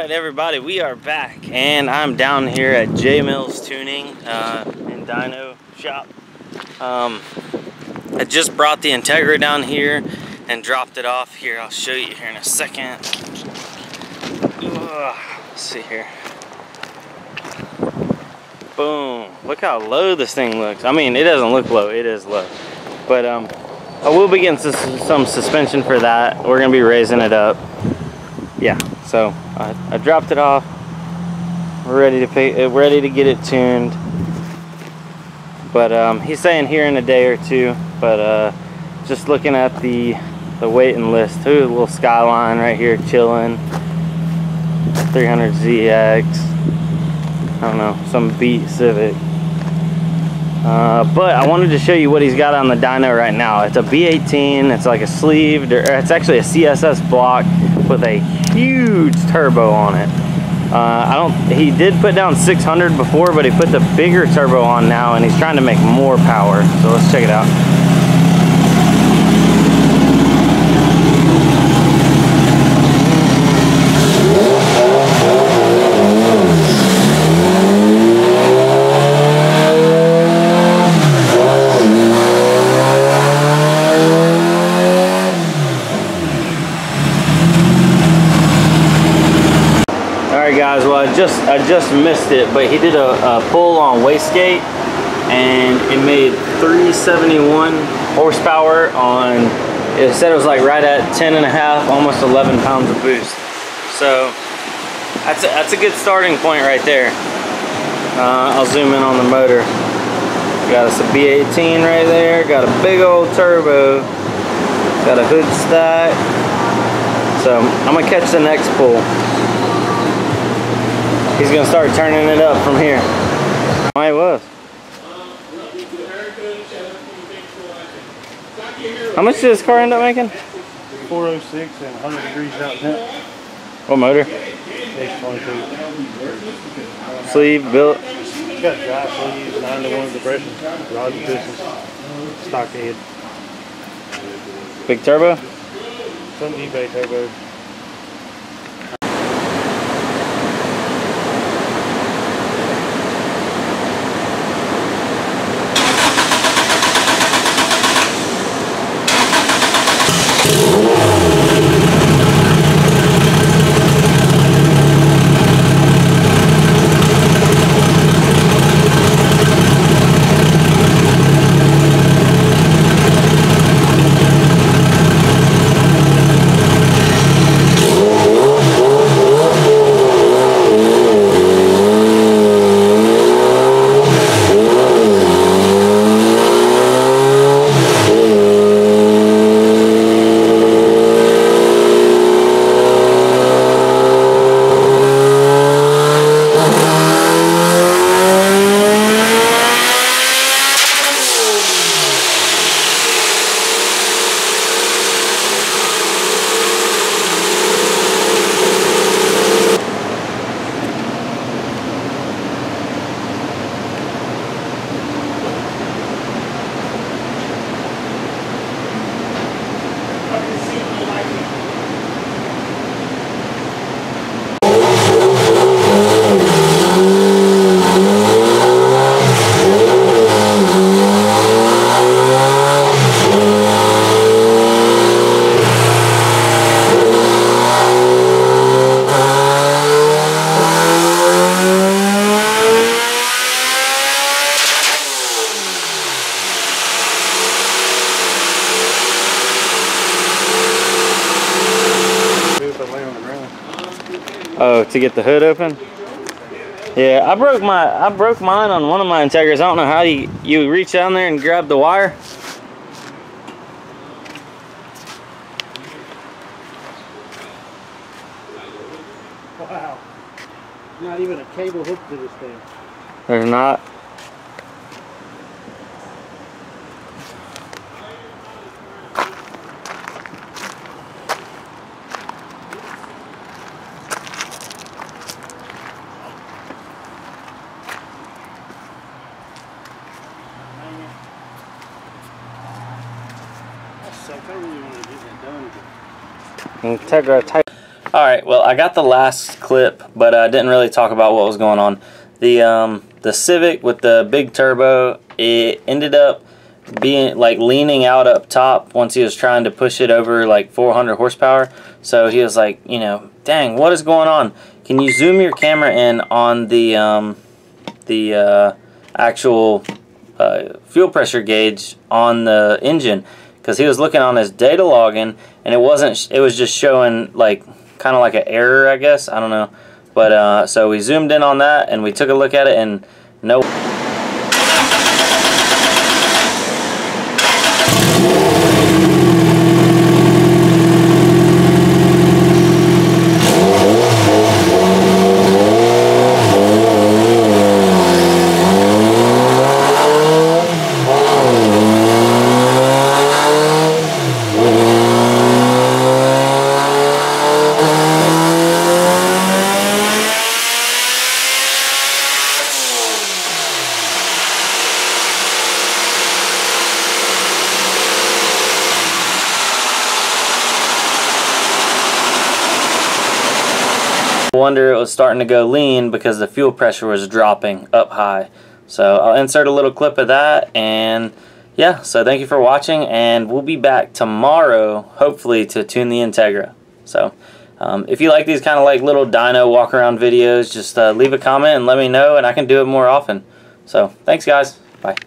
Alright everybody, we are back and I'm down here at J Mills Tuning in Dyno shop. I just brought the Integra down here and dropped it off here. I'll show you here in a second. Let's see here. Boom. Look how low this thing looks. I mean, it doesn't look low, it is low. But I will be getting some suspension for that. We're going to be raising it up. Yeah, so I dropped it off. We're ready to get it tuned. But he's saying here in a day or two. But just looking at the waiting list. Ooh, a little Skyline right here chilling. 300ZX. I don't know, some Beat Civic. But I wanted to show you what he's got on the dyno right now. It's a B18. It's like a sleeved, or it's actually a CSS block with a huge turbo on it. He did put down 600 before, but he put the bigger turbo on now and he's trying to make more power. So let's check it out. Alright guys, well I just missed it, but he did a pull on wastegate and it made 371 horsepower on, it said it was like right at 10.5, almost 11 pounds of boost. So that's a good starting point right there. I'll zoom in on the motor. Got us a B18 right there, got a big old turbo, got a hood stack. So I'm gonna catch the next pull. He's gonna start turning it up from here. Oh, he was. How much did this car end up making? 406 and 100 degrees out temp. What motor? H22. Sleeve built. It's got dry sleeves, 9-to-1 depression, rods and pistons, stock head. Big turbo? Some eBay turbo. Oh, to get the hood open? Yeah, I broke mine on one of my Integras. I don't know how you reach down there and grab the wire. Wow. Not even a cable hooked to this thing. There's not. I really want to get that done. Integra type. Alright, well, I got the last clip, but I didn't really talk about what was going on. The Civic with the big turbo, it ended up being like leaning out up top once he was trying to push it over like 400 horsepower. So he was like, you know, dang, what is going on? Can you zoom your camera in on the actual fuel pressure gauge on the engine? Because he was looking on his data login and it was just showing like kind of like an error, I guess. I don't know. But so we zoomed in on that and we took a look at it, and no. Wonder it was starting to go lean because the fuel pressure was dropping up high. So I'll insert a little clip of that, and yeah, so thank you for watching, and we'll be back tomorrow hopefully to tune the Integra. So if you like these kind of like little dyno walk around videos, just leave a comment and let me know, and I can do it more often. So thanks guys, bye.